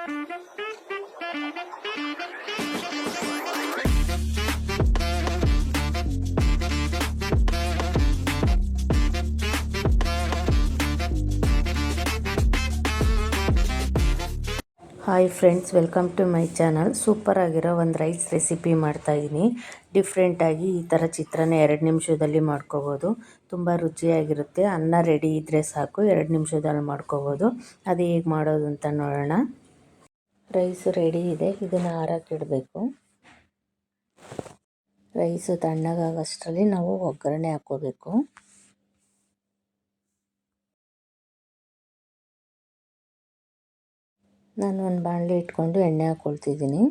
Hi friends, welcome to my channel. Super ಆಗಿರೋ ಒಂದು rice recipe ಮಾಡ್ತಾಯಿದ್ದೀನಿ. ಡಿಫ್ರೆಂಟಾಗಿ ಈ ಥರ ಚಿತ್ರಾನ್ನ 2 ನಿಮಿಷದಲ್ಲಿ ಮಾಡ್ಕೋಬೋದು. ತುಂಬ ರುಚಿಯಾಗಿರುತ್ತೆ. ಅನ್ನ ರೆಡಿ ಇದ್ದರೆ ಸಾಕು, 2 ನಿಮಿಷದಲ್ಲಿ ಮಾಡ್ಕೋಬೋದು. ಅದು ಹೇಗೆ ಮಾಡೋದು ಅಂತ ನೋಡೋಣ. ರೈಸು ರೆಡಿ ಇದೆ, ಇದನ್ನು ಆರೋಕ್ಕಿಡಬೇಕು. ರೈಸು ತಣ್ಣಗಾಗೋಷ್ಟರಲ್ಲಿ ನಾವು ಒಗ್ಗರಣೆ ಹಾಕ್ಕೋಬೇಕು. ನಾನು ಒಂದು ಬಾಣಲೆ ಇಟ್ಕೊಂಡು ಎಣ್ಣೆ ಹಾಕ್ಕೊಳ್ತಿದ್ದೀನಿ.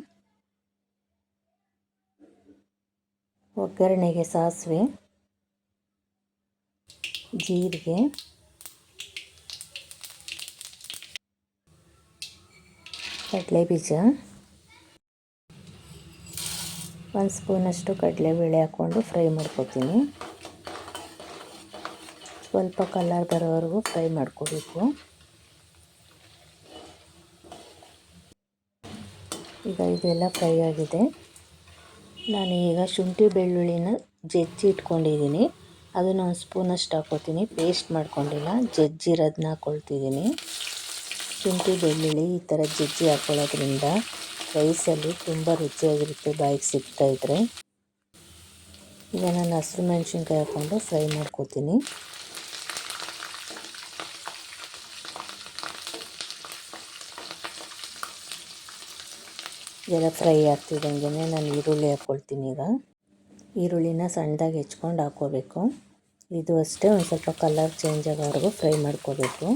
ಒಗ್ಗರಣೆಗೆ ಸಾಸಿವೆ, ಜೀರಿಗೆ, ಕಡಲೆಬೀಜ, 1 ಸ್ಪೂನಷ್ಟು ಕಡಲೆಬೇಳೆ ಹಾಕ್ಕೊಂಡು ಫ್ರೈ ಮಾಡ್ಕೊತೀನಿ. ಸ್ವಲ್ಪ ಕಲರ್ ಬರೋವರೆಗೂ ಫ್ರೈ ಮಾಡ್ಕೋಬೇಕು. ಈಗ ಇದೆಲ್ಲ ಫ್ರೈ ಆಗಿದೆ. ನಾನು ಈಗ ಶುಂಠಿ ಬೆಳ್ಳುಳ್ಳಿನ ಜಜ್ಜಿ ಇಟ್ಕೊಂಡಿದ್ದೀನಿ. ಅದನ್ನು 1 ಸ್ಪೂನಷ್ಟು ಹಾಕ್ಕೊತೀನಿ. ಪೇಸ್ಟ್ ಮಾಡ್ಕೊಂಡಿಲ್ಲ, ಜಜ್ಜಿರೋದನ್ನ ಹಾಕ್ಕೊಳ್ತಿದ್ದೀನಿ. ಶುಂಠಿ ಬೆಳ್ಳುಳ್ಳಿ ಈ ಥರ ಜಜ್ಜಿ ಹಾಕ್ಕೊಳ್ಳೋದ್ರಿಂದ ರೈಸಲ್ಲಿ ತುಂಬ ರುಚಿಯಾಗಿರುತ್ತೆ ಬಾಯಿಗೆ ಸಿಗ್ತಾಯಿದ್ರೆ. ಈಗ ನಾನು ಹಸಿರು ಮೆಣಸಿನ್ಕಾಯಿ ಹಾಕ್ಕೊಂಡು ಫ್ರೈ ಮಾಡ್ಕೊತೀನಿ. ಇದೆಲ್ಲ ಫ್ರೈ ಆಗ್ತಿದ್ದಂಗೆ ನಾನು ಈರುಳ್ಳಿ ಹಾಕ್ಕೊಳ್ತೀನಿ. ಈಗ ಈರುಳ್ಳಿನ ಸಣ್ಣದಾಗಿ ಹೆಚ್ಕೊಂಡು ಹಾಕ್ಕೋಬೇಕು. ಇದು ಅಷ್ಟೇ, ಒಂದು ಸ್ವಲ್ಪ ಕಲರ್ ಚೇಂಜ್ ಆಗೋವರೆಗೂ ಫ್ರೈ ಮಾಡ್ಕೋಬೇಕು.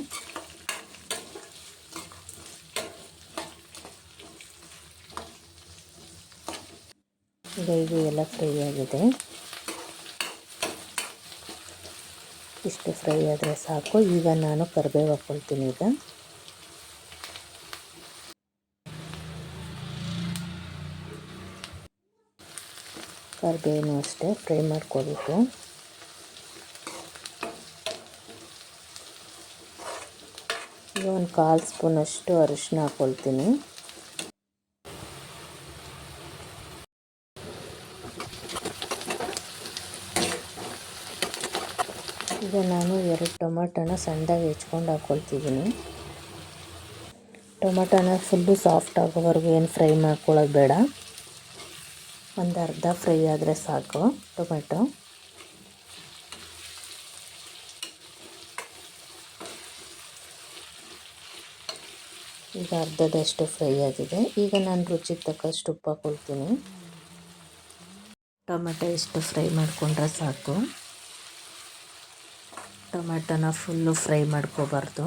ಈಗ ಇದು ಎಲ್ಲ ಫ್ರೈ ಆಗಿದೆ. ಇಷ್ಟು ಫ್ರೈ ಆದರೆ ಸಾಕು. ಈಗ ನಾನು ಕರಿಬೇವು ಹಾಕ್ಕೊಳ್ತೀನಿ. ಈಗ ಕರಿಬೇವು ಅಷ್ಟೇ ಫ್ರೈ ಮಾಡ್ಕೋಬೇಕು. ಈಗ ಒಂದು 1/4 ಸ್ಪೂನಷ್ಟು ಅರಿಶಿನ ಹಾಕ್ಕೊಳ್ತೀನಿ. ಈಗ ನಾನು 2 ಟೊಮೆಟೊನ ಸಣ್ಣದಾಗಿ ಹೆಚ್ಕೊಂಡು ಹಾಕ್ಕೊಳ್ತಿದ್ದೀನಿ. ಟೊಮೆಟೊನ ಫುಲ್ಲು ಸಾಫ್ಟ್ ಆಗೋವರೆಗೂ ಏನು ಫ್ರೈ ಮಾಡ್ಕೊಳ್ಳೋದು ಬೇಡ. ಒಂದು ಅರ್ಧ ಫ್ರೈ ಆದರೆ ಸಾಕು ಟೊಮೆಟೊ. ಈಗ ಅರ್ಧದಷ್ಟು ಫ್ರೈ ಆಗಿದೆ. ಈಗ ನಾನು ರುಚಿಗೆ ತಕ್ಕಷ್ಟು ಉಪ್ಪು ಹಾಕ್ಕೊಳ್ತೀನಿ. ಟೊಮೆಟೊ ಇಷ್ಟು ಫ್ರೈ ಮಾಡಿಕೊಂಡ್ರೆ ಸಾಕು. ಟೊಮೆಟೊನ ಫುಲ್ಲು ಫ್ರೈ ಮಾಡ್ಕೋಬಾರ್ದು.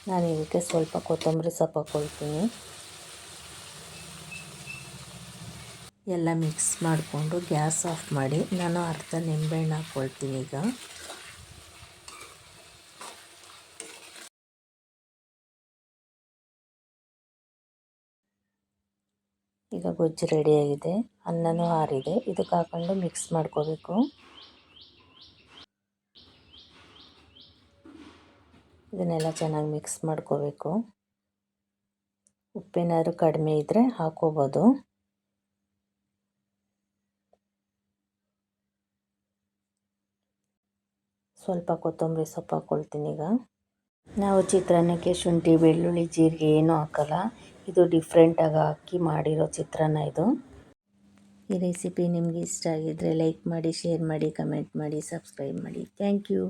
ನಾನು ಇದಕ್ಕೆ ಸ್ವಲ್ಪ ಕೊತ್ತಂಬರಿ ಸೊಪ್ಪು ಹಾಕ್ಕೊಳ್ತೀನಿ. ಎಲ್ಲ ಮಿಕ್ಸ್ ಮಾಡಿಕೊಂಡು ಗ್ಯಾಸ್ ಆಫ್ ಮಾಡಿ ನಾನು ಅರ್ಧ ನಿಂಬೆಹಣ್ಣು ಹಾಕ್ಕೊಳ್ತೀನಿ. ಈಗ ಗೊಜ್ಜು ರೆಡಿಯಾಗಿದೆ. ಅನ್ನನೂ ಆರಿದೆ. ಇದಕ್ಕೆ ಹಾಕ್ಕೊಂಡು ಮಿಕ್ಸ್ ಮಾಡ್ಕೋಬೇಕು. ಇದನ್ನೆಲ್ಲ ಚೆನ್ನಾಗಿ ಮಿಕ್ಸ್ ಮಾಡ್ಕೋಬೇಕು. ಉಪ್ಪೇನಾದರೂ ಕಡಿಮೆ ಇದ್ದರೆ ಹಾಕ್ಕೋಬೋದು. ಸ್ವಲ್ಪ ಕೊತ್ತಂಬರಿ ಸೊಪ್ಪು ಹಾಕ್ಕೊಳ್ತೀನಿ. ಈಗ ನಾವು ಚಿತ್ರಾನ್ನಕ್ಕೆ ಶುಂಠಿ ಬೆಳ್ಳುಳ್ಳಿ ಜೀರಿಗೆ ಏನೂ ಹಾಕಲ್ಲ. ಇದು ಡಿಫ್ರೆಂಟಾಗಿ ಹಾಕಿ ಮಾಡಿರೋ ಚಿತ್ರಾನ್ನ ಇದು. ಈ ರೆಸಿಪಿ ನಿಮಗೆ ಇಷ್ಟ ಆಗಿದ್ದರೆ ಲೈಕ್ ಮಾಡಿ, ಶೇರ್ ಮಾಡಿ, ಕಮೆಂಟ್ ಮಾಡಿ, ಸಬ್ಸ್ಕ್ರೈಬ್ ಮಾಡಿ. Thank you.